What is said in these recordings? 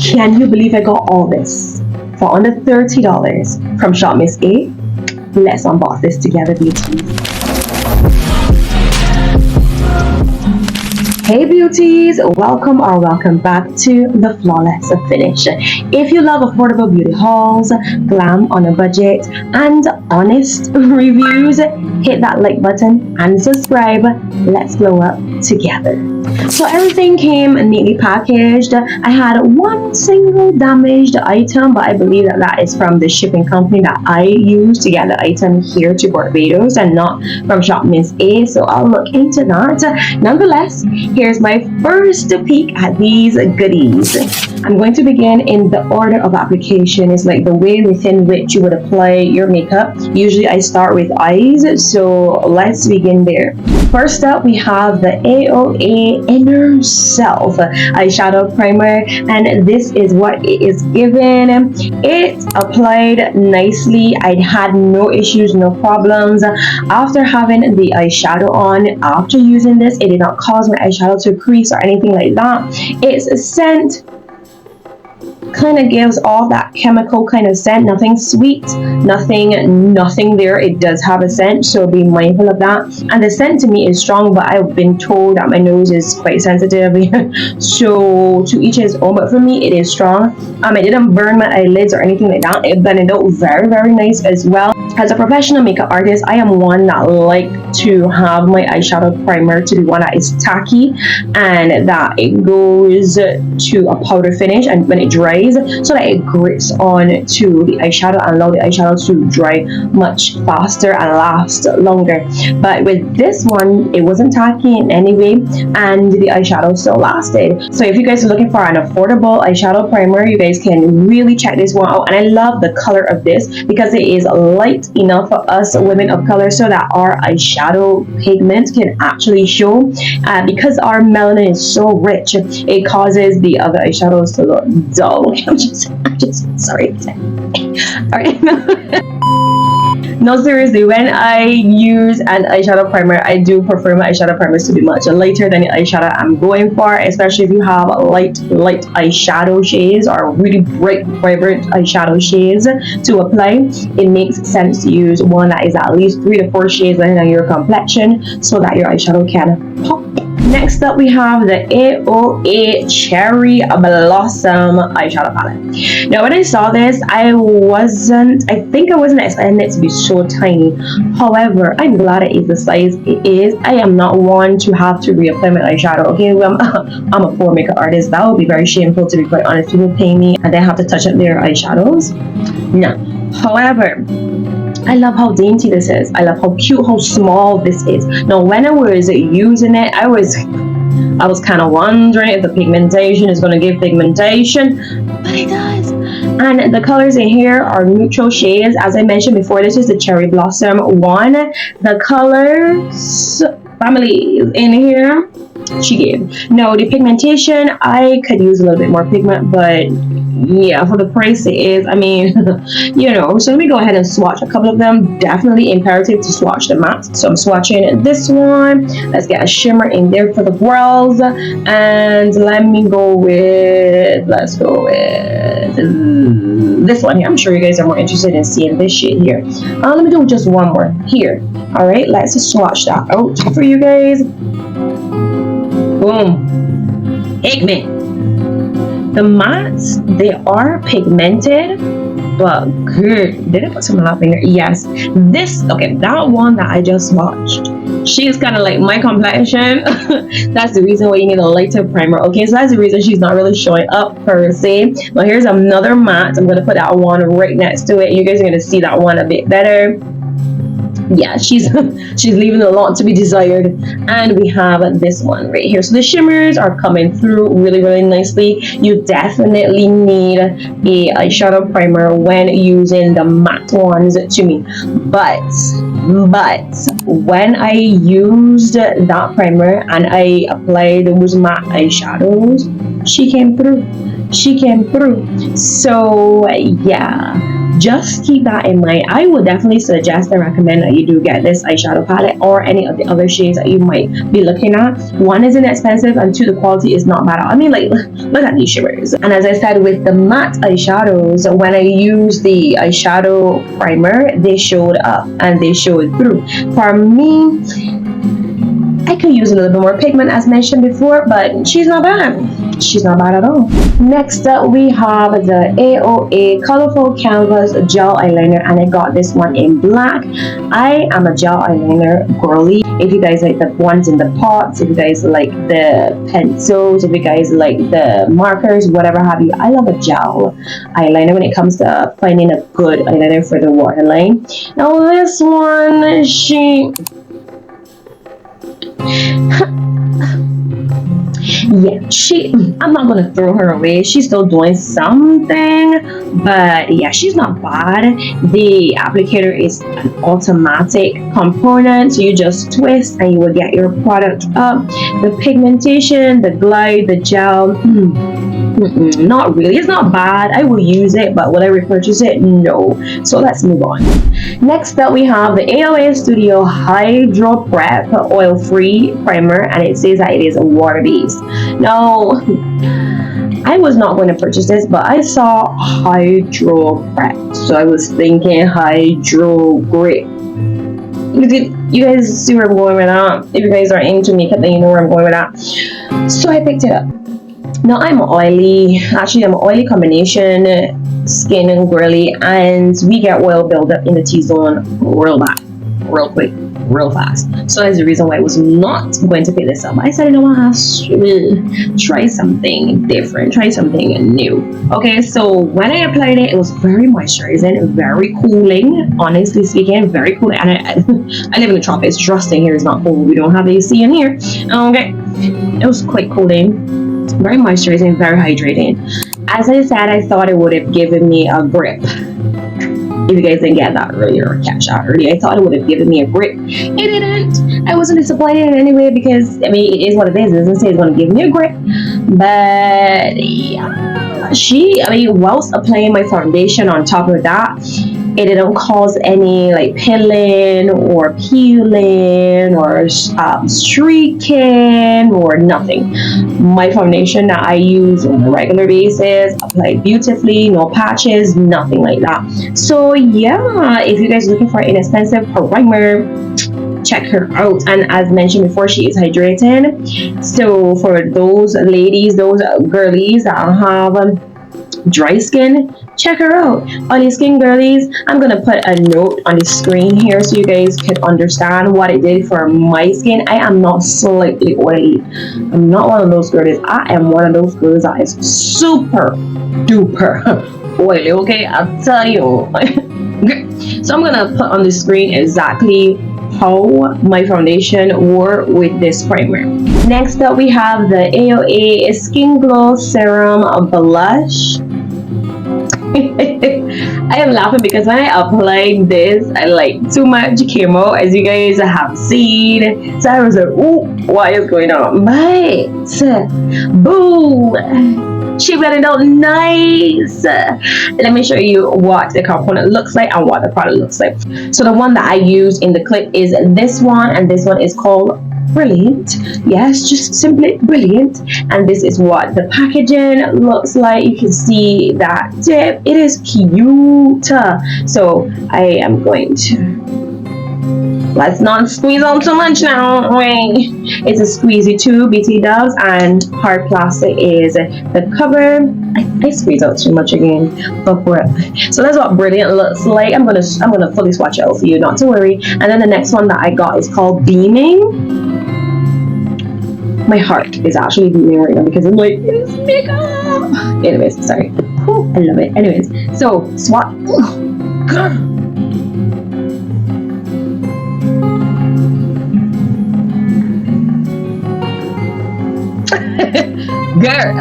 Can you believe I got all this for under $30 from ShopMissA? Let's unbox this together, beauties. Hey beauties, welcome back to the Flawless Finish. If you love affordable beauty hauls, glam on a budget, and honest reviews, hit that like button and subscribe. Let's glow up together. So everything came neatly packaged. I had one single damaged item, but I believe that is from the shipping company that I use to get the item here to Barbados and not from ShopMissA, so I'll look into that. Nonetheless, here's my first peek at these goodies. I'm going to begin in the order of application. It's like the way within which you would apply your makeup. Usually I start with eyes, so let's begin there. First up, we have the AOA Inner Self Eyeshadow Primer, and this is what it is given. It applied nicely. I had no issues, no problems. After having the eyeshadow on, after using this, it did not cause my eyeshadow to crease or anything like that. Its scent kind of gives all that chemical kind of scent, nothing sweet, nothing there. It does have a scent, so be mindful of that. And the scent to me is strong, but I've been told that my nose is quite sensitive so to each his own, but for me it is strong. It didn't burn my eyelids or anything like that. It blended out very, very nice as well. As a professional makeup artist, I am one that like to have my eyeshadow primer to be one that is tacky and that it goes to a powder finish, and when it dries, so that it grips on to the eyeshadow and allow the eyeshadow to dry much faster and last longer. But with this one, it wasn't tacky in any way, and the eyeshadow still lasted. So if you guys are looking for an affordable eyeshadow primer, you guys can really check this one out. And I love the color of this because it is light enough for us women of color so that our eyeshadow pigment can actually show. Because our melanin is so rich, it causes the other eyeshadows to look dull. I'm just sorry. Alright. No, seriously, when I use an eyeshadow primer, I do prefer my eyeshadow primers to be much lighter than the eyeshadow I'm going for, especially if you have light eyeshadow shades or really bright, vibrant eyeshadow shades to apply. It makes sense to use one that is at least 3 to 4 shades lighter than your complexion so that your eyeshadow can pop. Next up, we have the AOA Cherry Blossom eyeshadow palette. Now, when I saw this, I think I wasn't expecting it to be so tiny. However, I'm glad it is the size it is. I am not one to have to reapply my eyeshadow. Okay, well, I'm a poor makeup artist. That would be very shameful, to be quite honest. People pay me and they have to touch up their eyeshadows. No. However, I love how dainty this is. I love how cute, how small this is. Now, when I was using it, I was kind of wondering if the pigmentation is going to give pigmentation, but it does. And the colors in here are neutral shades. As I mentioned before, this is the Cherry Blossom one. The colors family is in here. She gave. Now, the pigmentation, I could use a little bit more pigment, but yeah, for the price it is, I mean, you know. So let me go ahead and swatch a couple of them. Definitely imperative to swatch the matte. So I'm swatching this one. Let's get a shimmer in there for the brows, and let's go with this one here. I'm sure you guys are more interested in seeing this shade here. Let me do just one more here. All right, let's just swatch that out for you guys. Boom. Pigment. The mattes, they are pigmented, but good. Did I put some lap in there? Yes. This, okay, that one that I just swatched, she's kind of like my complexion. That's the reason why you need a lighter primer. Okay, so that's the reason she's not really showing up per se. But here's another matte. I'm going to put that one right next to it. You guys are going to see that one a bit better. Yeah, she's leaving a lot to be desired. And we have this one right here. So the shimmers are coming through really, really nicely. You definitely need a eyeshadow primer when using the matte ones to me. But when I used that primer and I applied those matte eyeshadows, she came through. So yeah, just keep that in mind. I would definitely suggest and recommend that you do get this eyeshadow palette or any of the other shades that you might be looking at. One, is inexpensive, and two, the quality is not bad. I mean, like, look at these shimmers. And as I said, with the matte eyeshadows, when I used the eyeshadow primer, they showed up and they showed through. For me, I could use a little bit more pigment as mentioned before, but she's not bad. She's not bad at all. Next up, we have the AOA Colorful Canvas Gel Eyeliner, and I got this one in black. I am a gel eyeliner girly. If you guys like the ones in the pots, if you guys like the pencils, if you guys like the markers, whatever have you, I love a gel eyeliner when it comes to finding a good eyeliner for the waterline. Now this one, I'm not gonna throw her away. She's still doing something, but yeah, she's not bad. The applicator is an automatic component, so you just twist and you will get your product up. The pigmentation, the glide, the gel, not really. It's not bad. I will use it, but will I repurchase it? No. So let's move on. Next up, we have the AOA Studio Hydro Prep Oil-Free Primer, and it says that it is a water-based. Now, I was not going to purchase this, but I saw Hydro Prep, so I was thinking Hydro Grip. You guys see where I'm going with that? If you guys are into makeup, then you know where I'm going with that. So I picked it up. Now I'm an oily combination skin and girly, and we get oil buildup in the T-zone real bad, real quick, real fast. So that's the reason why I was not going to pick this up. I said, you know what, try something different, try something new. Okay, so when I applied it, it was very moisturizing, very cooling, honestly speaking, very cooling. And I live in the tropics. Trusting here is not cold. We don't have AC in here. Okay, it was quite cooling, very moisturizing, very hydrating. As I said, I thought it would have given me a grip. If you guys didn't get that earlier or catch that earlier, I thought it would have given me a grip. It didn't. I wasn't disappointed in any way because, I mean, it is what it is. It doesn't say it's going to give me a grip. But, yeah. Whilst applying my foundation on top of that, it didn't cause any like pilling or peeling or streaking or nothing. My foundation that I use on a regular basis applied beautifully, no patches, nothing like that. So yeah, if you guys are looking for an inexpensive primer, check her out. And as mentioned before, she is hydrating. So for those ladies, those girlies that have dry skin, check her out. Oily skin girlies, I'm gonna put a note on the screen here so you guys can understand what it did for my skin. I am not slightly oily. I'm not one of those girlies. I am one of those girls that is super duper oily, okay? I'll tell you. Okay. So I'm gonna put on the screen exactly how my foundation wore with this primer. Next up, we have the AOA Skin Glow Serum Blush. I am laughing because when I applied this, too much came out, as you guys have seen. So I was like, ooh, what is going on? But boo, she got it out nice. Let me show you what the component looks like and what the product looks like. So the one that I use in the clip is this one, and this one is called Brilliant. Yes, just simply Brilliant. And this is what the packaging looks like. You can see that tip. It is cute. So I am going to, let's not squeeze on too much now. It's a squeezy tube, BT does, and hard plastic is the cover. I squeeze out too much again, but so that's what Brilliant looks like. I'm gonna fully swatch it out for you, not to worry. And then the next one that I got is called Beaming. My heart is actually beating right now because I'm like, it's makeup. Anyways, sorry. Ooh, I love it. Anyways, so swatch. Girl.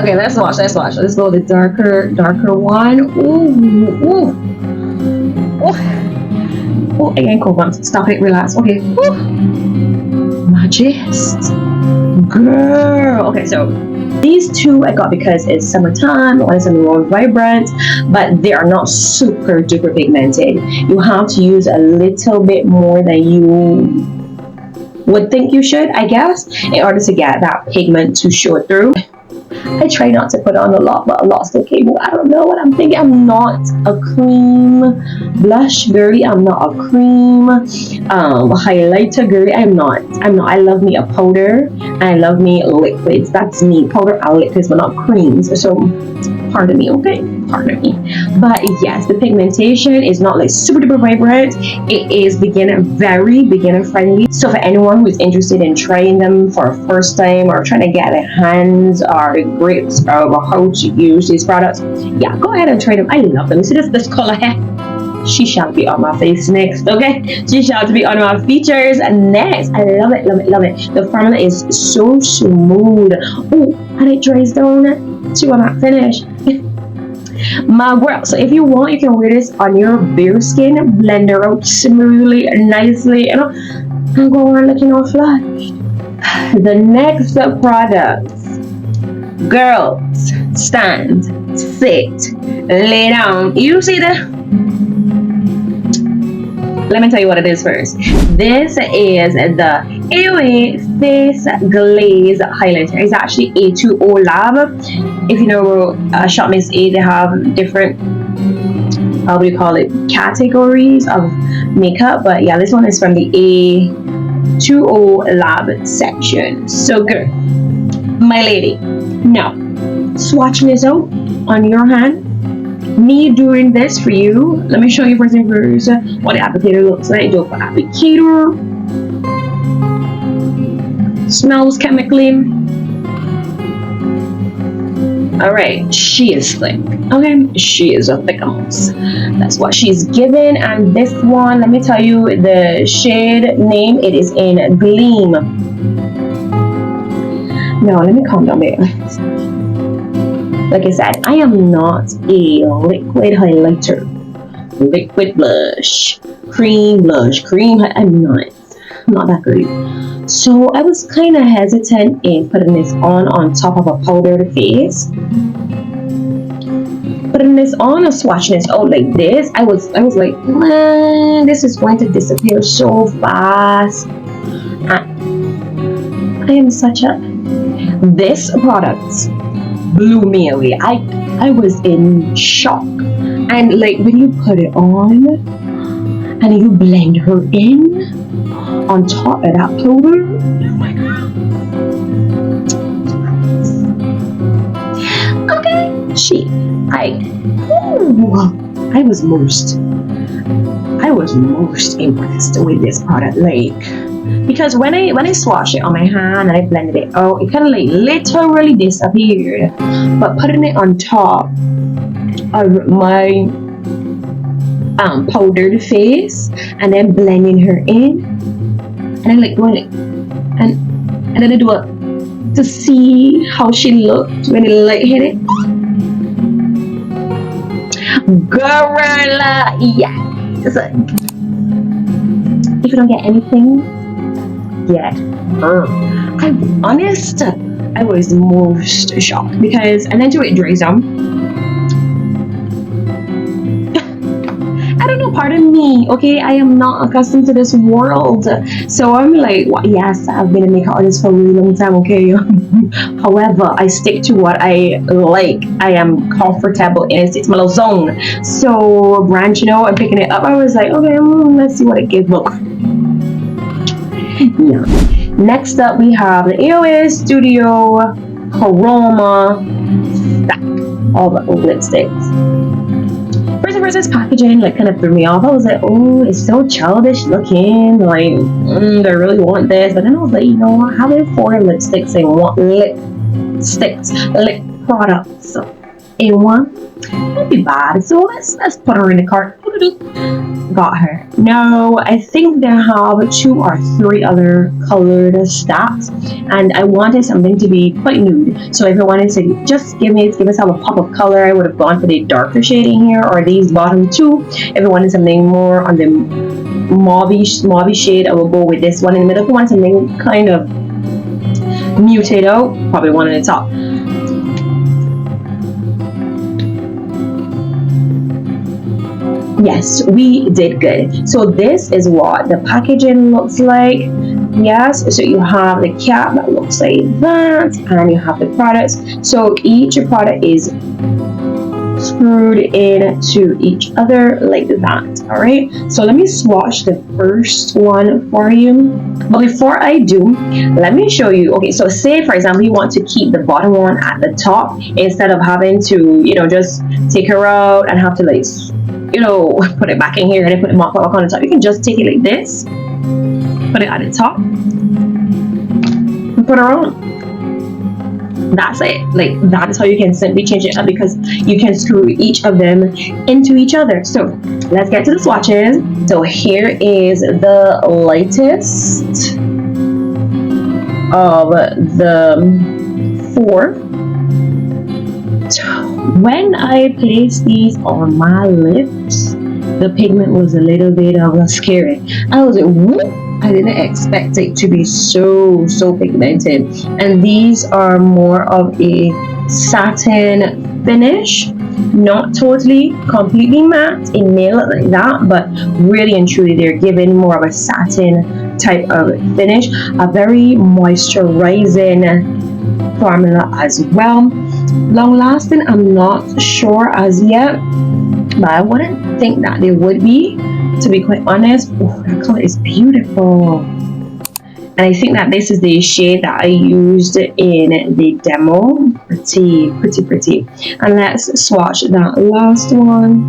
Okay, let's watch. Let's go with the darker one. Ooh. Oh, again, cold one. Stop it, relax. Okay. Majest. Girl. Okay, so These two I got because it's summertime. I wanted something more vibrant, but they are not super duper pigmented. You have to use a little bit more than you would think you should, I guess, in order to get that pigment to show through. I try not to put on a lot, but a lot still came out. I don't know what I'm thinking. I'm not a cream blush girly. I'm not a cream highlighter girly. I'm not. I love me a powder and I love me liquids. That's me. Powder and liquids, but not creams. So pardon me, okay? Pardon me. But yes, the pigmentation is not like super duper vibrant. It is very beginner friendly. So for anyone who's interested in trying them for a first time or trying to get their hands or grips over how to use these products, yeah, go ahead and try them. I love them. You see this color here? She shall be on my face next, okay? She shall be on my features next. I love it, love it, love it. The formula is so smooth. Oh, and it dries down to a matte finish. My girl, so if you want, you can wear this on your bare skin, blend it out smoothly and nicely, you know, and go on looking all flush. The next products, girls, stand, sit, lay down. You see the, let me tell you what it is first. This is the AOA Face Glaze highlighter. It's actually A2O Lab. If you know ShopMissA, they have different, how do you call it, categories of makeup. But yeah, this one is from the A2O Lab section. So good, my lady. Now, swatch this out on your hand. Me doing this for you. Let me show you first thing first what the applicator looks like. Do it for applicator. Smells chemically. Alright, she is thick. Okay, she is a thick mouse. That's what she's given. And this one, let me tell you the shade name. It is in Glam. Now, let me calm down there. Like I said, I am not a liquid highlighter, liquid blush, cream blush, I'm not that great. So I was kind of hesitant in putting this on top of a powdered face. Putting this on or swatching this out like this, I was like, man, this is going to disappear so fast. I am such a, this product blew me away. I was in shock. And like when you put it on and you blend her in on top of that powder, oh my god. Okay, I was most impressed with this product, like, because when I swatched it on my hand and I blended it out, it kind of like literally disappeared. But putting it on top of my powdered face and then blending her in, and then like going like, and then I do it to see how she looked when the light hit it. Girl, yeah. If you don't get anything, get her. I'm honest, I was most shocked because, and then to it dries down. I don't know, pardon me, okay? I am not accustomed to this world. So I'm like, well, yes, I've been a makeup artist for a really long time, okay? However, I stick to what I like. I am comfortable in it. It's my little zone. So branching out and picking it up, I was like, okay, let's see what it gives. Look. Yeah. Next up, we have the AOA Studio Chroma stack. All the old lipsticks. First, this packaging like kind of threw me off. I was like, oh, it's so childish looking. Like, I really want this. But then I was like, you know what? Having 4 lipsticks in one, lip products in one, won't be bad. So let's put her in the cart. Got her. Now I think they have 2 or 3 other colored stacks, and I wanted something to be quite nude. So if I wanted to just give myself a pop of color, I would have gone for the darker shading here or these bottom 2. If I wanted something more on the mauve shade, I will go with this one in the middle. If I want something kind of muted out, probably one on the top. yes, we did good. So this is what the packaging looks like. Yes, so you have the cap that looks like that, and you have the products. So each product is screwed into each other like that. All right, so let me swatch the first one for you, but before I do, let me show you. Okay, so say for example you want to keep the bottom one at the top instead of having to, you know, just take her out and have to, like, you know, put it back in here and then put it back on the top. You can just take it like this, put it at the top, and put her on. That's it. Like, that is how you can simply change it up, because you can screw each of them into each other. So let's get to the swatches. So here is the lightest of the four. When I placed these on my lips, the pigment was a little bit of a scary. I was like, what? I didn't expect it to be so pigmented. And these are more of a satin finish, not totally completely matte. It may look like that, but really and truly they're giving more of a satin type of finish. A very moisturizing formula as well. Long lasting, I'm not sure as yet, but I wouldn't think that they would be, to be quite honest. Oh, that color is beautiful. And I think that this is the shade that I used in the demo. Pretty. And let's swatch that last one.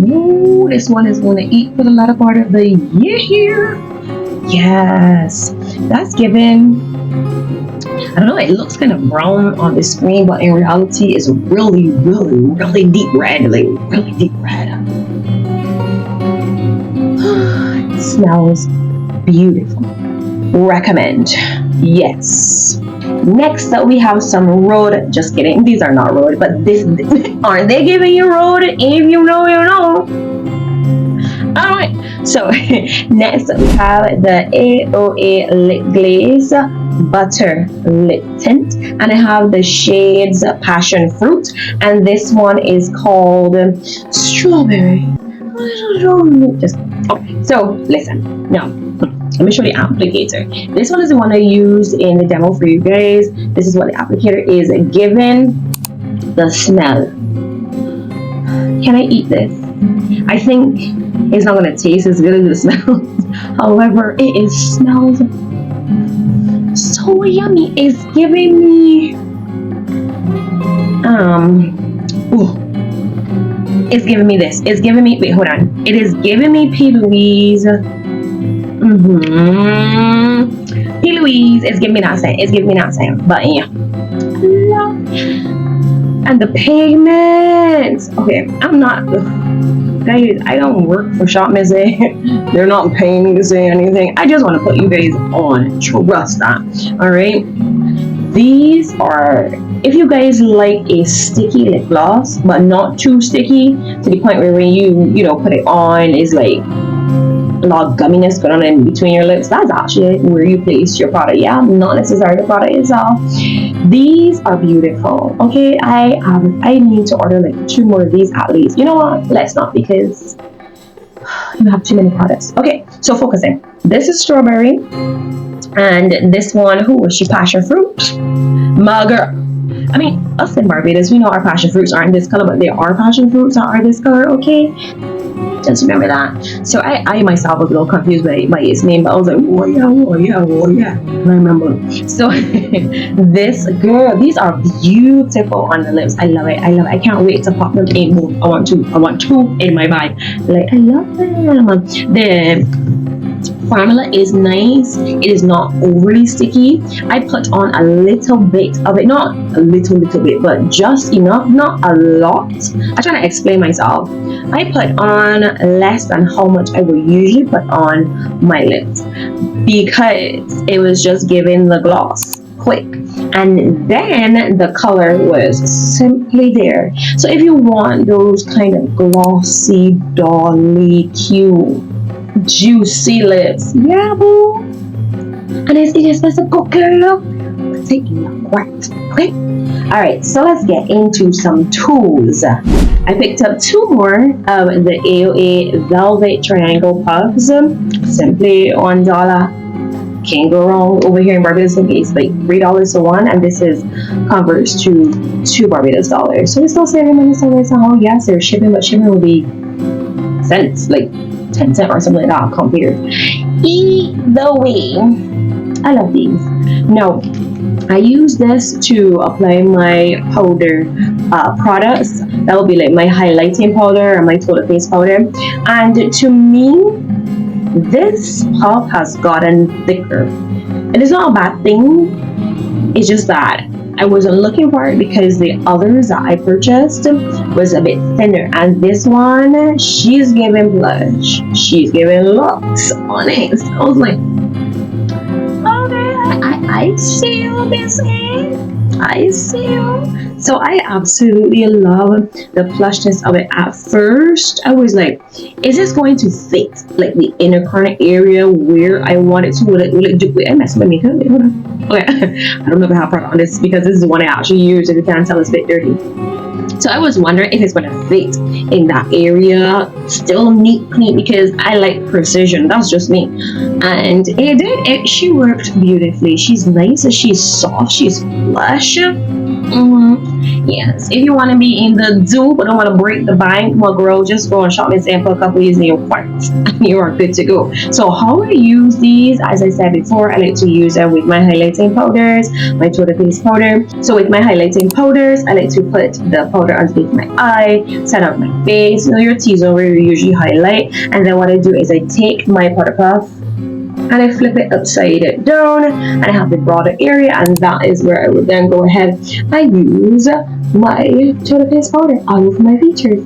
Ooh, this one is going to eat for the latter part of the year. Yes, that's given, I don't know, it looks kind of brown on the screen, but in reality it's really deep red, like really deep red. It smells beautiful. Recommend. Yes. Next up we have some road. Just kidding, these are not road, but this aren't they giving you road? If you know, you know. Alright, so next we have the AOA Lip Glaze Butter Lip Tint, and I have the shades Passion Fruit, and this one is called Strawberry. Just okay, so listen, now let me show the applicator. This one is the one I used in the demo for you guys. This is what the applicator is giving. The smell, can I eat this? I think it's not going to taste as good as it smells. However, it smells so yummy. It's giving me it's giving me this. It's giving me, wait, hold on. It is giving me P. Louise. P. Louise. It's giving me that scent. It's giving me that scent. But yeah. And the pigments. Okay, I'm not, guys, I don't work for ShopMissA. They're not paying me to say anything. I just want to put you guys on. Trust that. Alright. These are, if you guys like a sticky lip gloss, but not too sticky to the point where when you know, put it on, is like a lot of gumminess going on in between your lips, that's actually where you place your product. Yeah, not necessarily the product itself. These are beautiful. Okay, I need to order like 2 more of these at least. You know what? Let's not, because you have too many products. Okay, so focusing. This is Strawberry, and this one, who was she? Passion Fruit. My girl. I mean, us in Barbados, we know our passion fruits aren't this color, but they are passion fruits that are this color. Okay, just remember that. So I myself was a little confused by its name, but I was like, oh yeah. And I remember. So this girl, these are beautiful on the lips. I love it. I can't wait to pop them in both. I want two in my bag. Like, I love them. The formula is nice. It is not overly sticky. I put on a little bit of it, not a little bit, but just enough, not a lot. I'm trying to explain myself. I put on less than how much I would usually put on my lips, because it was just giving the gloss quick, and then the color was simply there. So if you want those kind of glossy, dolly, cute, juicy lips, yeah, boo, and it's just a good girl, taking your part. Okay, all right, so let's get into some tools. I picked up 2 more of the AOA Velvet Triangle Puffs, simply $1. Can't go wrong over here in Barbados. It's like $3 to 1, and this is converts to 2 Barbados dollars. So we're still saving money somewhere somehow. Yes, they're shipping, but shipping will be cents, like 10 cents or something like that compared. Either way, I love these. Now, I use this to apply my powder products. That will be like my highlighting powder and my total face powder. And to me, this puff has gotten thicker. It is not a bad thing. It's just that I wasn't looking for it because the others that I purchased was a bit thinner. And this one, she's giving blush. She's giving looks on it. So I was like, I see you, this I see you. So I absolutely love the plushness of it. At first, I was like, is this going to fit like the inner corner area where I want it to? Will it do? Wait, I messed with my makeup. Okay, I don't know if I have product on this because this is the one I actually use. If you can't tell, it's a bit dirty. So I was wondering if it's going to fit in that area. Still neat, clean, because I like precision. That's just me. And it did. She worked beautifully. She's nice. She's soft. She's lush. Yes. If you want to be in the dupe but don't want to break the bank, well, girl, just go on ShopMissA and for a couple of years in your part, and you are good to go. So how I use these, as I said before, I like to use them with my highlighting powders, my total face powder. So with my highlighting powders, I like to put the powder underneath my eye, set up my face, you know, your T-zone where you usually highlight. And then what I do is I take my powder puff and I flip it upside down, and I have the broader area, and that is where I would then go ahead and use my total face powder all over my features.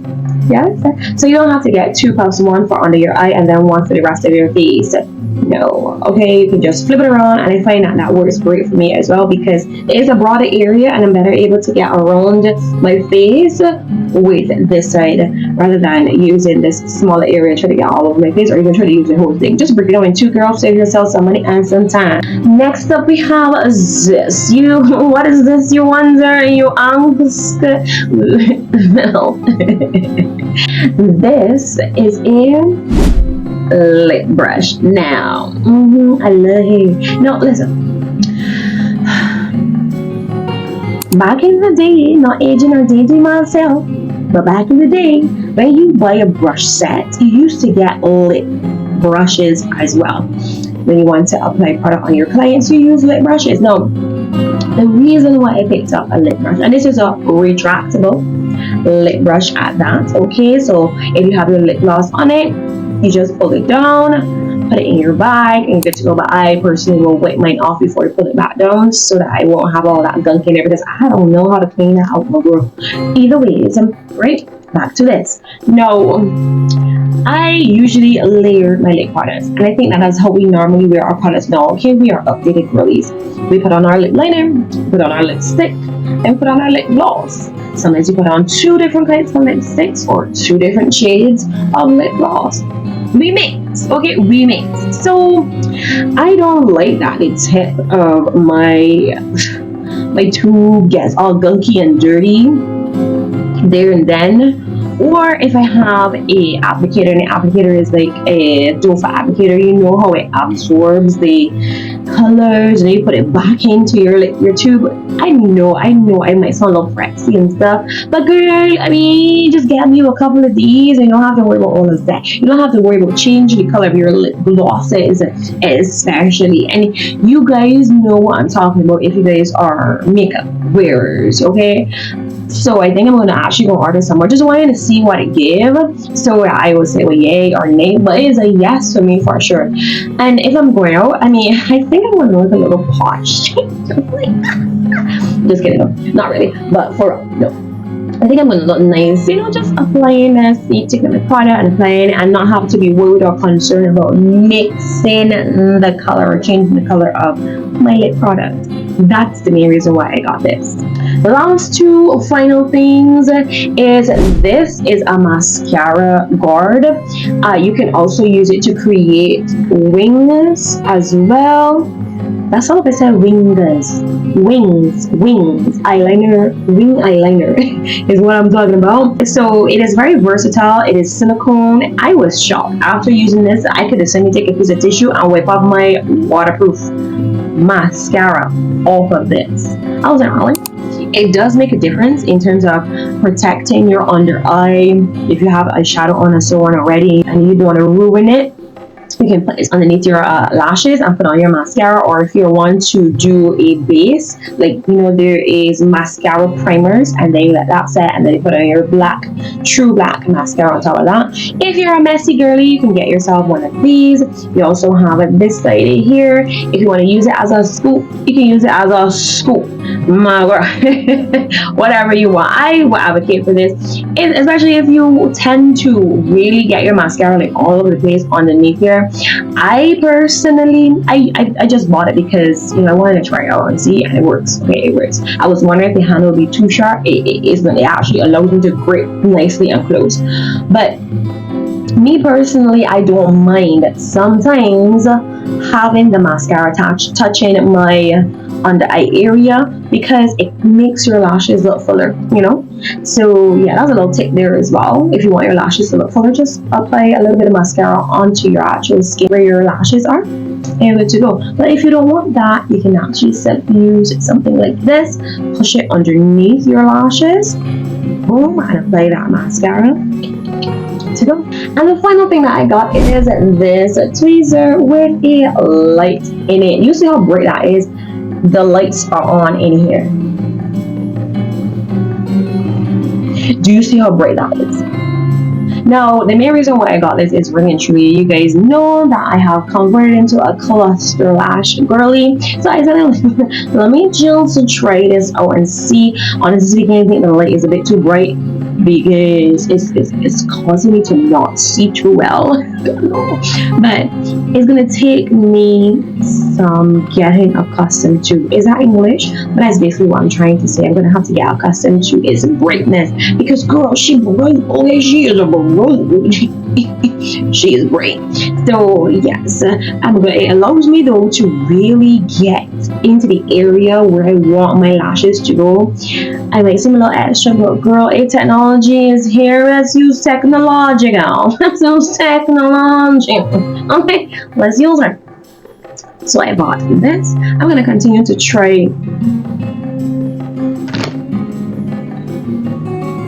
Yes, so you don't have to get 2 puffs, one for under your eye and then one for the rest of your face. No, okay, you can just flip it around, and I find that that works great for me as well because it is a broader area and I'm better able to get around my face with this side rather than using this smaller area try to get all over my face, or even try to use the whole thing. Just break it down in 2, girls. Save yourself some money and some time. Next up we have this. What is this, you wonder, you ask? No. This is a lip brush. Now, I love it. Now, listen. Back in the day, not aging or dating myself, but back in the day, when you buy a brush set, you used to get lip brushes as well. When you want to apply product on your clients, you use lip brushes. Now, the reason why I picked up a lip brush, and this is a retractable lip brush at that, okay? So if you have your lip gloss on it, you just pull it down, put it in your bag, and you're good to go. But I personally will wipe mine off before I put it back down so that I won't have all that gunk in there, because I don't know how to clean that out, my girl. Either way, right, back to this. Now, I usually layer my lip products, and I think that is how we normally wear our products now. Okay, we are updated girlies. We put on our lip liner, put on our lipstick, and put on our lip gloss. Sometimes you put on 2 different kinds of lipsticks or 2 different shades of lip gloss. We mix, okay, we mix. So I don't like that the tip of my 2 gets all gunky and dirty there and then. Or if I have a applicator, and the applicator is like a doe foot applicator, you know how it absorbs the colors and you put it back into your tube. I know I might sound a little prexy and stuff, but girl, I mean, just get you a couple of these and you don't have to worry about all of that. You don't have to worry about changing the color of your lip glosses especially. And you guys know what I'm talking about if you guys are makeup wearers, okay? So I think I'm going to actually go order some more. Just wanted to see what it gave. So I will say, well, yay or nay, but it is a yes to me for sure. And if I'm going out, I mean, I think I'm going to look a little posh. Just kidding, no, not really. But for no, I think I'm going to look nice, you know, just applying this, taking the product and applying it, and not have to be worried or concerned about mixing the color or changing the color of my lip product. That's the main reason why I got this. The last 2 final things is this is a mascara guard. You can also use it to create wings as well. That's all it said. Wings eyeliner, wing eyeliner is what I'm talking about. So it is very versatile. It is silicone. I was shocked after using this. I could just simply take a piece of tissue and wipe off my waterproof mascara off of this. I was like, really? It does make a difference in terms of protecting your under eye. If you have eyeshadow on and so on already and you don't want to ruin it, you can put this underneath your lashes and put on your mascara. Or if you want to do a base, like, you know, there is mascara primers, and then you let that set and then you put on your true black mascara on top of that. If you're a messy girly, you can get yourself one of these. You also have it this side here. If you want to use it as a scoop, you can use it as a scoop, my girl. Whatever you want. I would advocate for this, especially if you tend to really get your mascara like all over the place underneath here. I personally, I just bought it because, you know, I wanted to try it out and see, and it works. Okay, it works. I was wondering if the handle would be too sharp. It isn't. It actually allows me to grip nicely and close. But me personally, I don't mind sometimes having the mascara touching my under eye area, because it makes your lashes look fuller, you know. So yeah, that's a little tip there as well. If you want your lashes to look fuller, just apply a little bit of mascara onto your actual skin where your lashes are, and you're good to go. But if you don't want that, you can actually simply use something like this, push it underneath your lashes, boom, and apply that mascara to go. And the final thing that I got is this tweezer with a light in it. You see how bright that is? The lights are on in here. Do you see how bright that is? Now, the main reason why I got this is ring and truly, you guys know that I have converted into a cluster lash girly. So I said, let me just try this out and see. Honestly speaking, I think the light is a bit too bright because it's causing me to not see too well. But it's gonna take me some getting accustomed to. Is that English? But that's basically what I'm trying to say. I'm gonna have to get accustomed to its brightness, because girl, she bright. Okay, she is a bright. She is bright. So yes, it allows me though to really get into the area where I want my lashes to go. I might seem a little extra, but girl, technology is here. Let's use technology, girl. Let's use technology. Okay, let's use her. So I bought this. I'm gonna continue to try.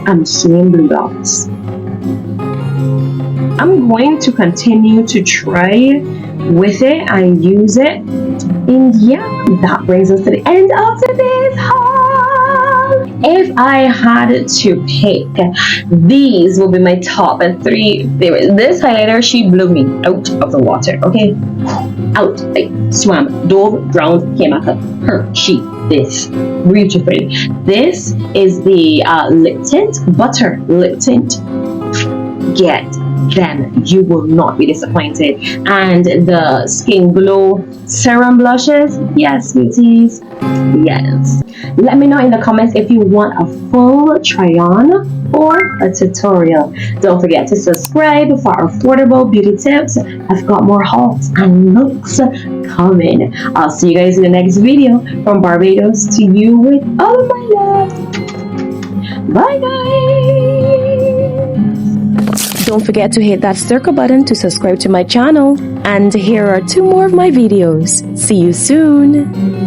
I'm seeing blue dots. I'm going to continue to try with it and use it. And yeah, that brings us to the end of today's haul. If I had to pick, these will be my top 3 favorites. This highlighter, she blew me out of the water, okay? Out, like swam, dove, drowned, came back up. Her, she, this, beautiful. This is the lip tint, butter lip tint. Get them, you will not be disappointed. And the Skin Glow Serum blushes, yes, sweeties, yes. Let me know in the comments if you want a full try-on or a tutorial. Don't forget to subscribe for affordable beauty tips. I've got more hauls and looks coming. I'll see you guys in the next video. From Barbados to you with all of my love. Bye guys. Don't forget to hit that circle button to subscribe to my channel. And here are 2 more of my videos. See you soon.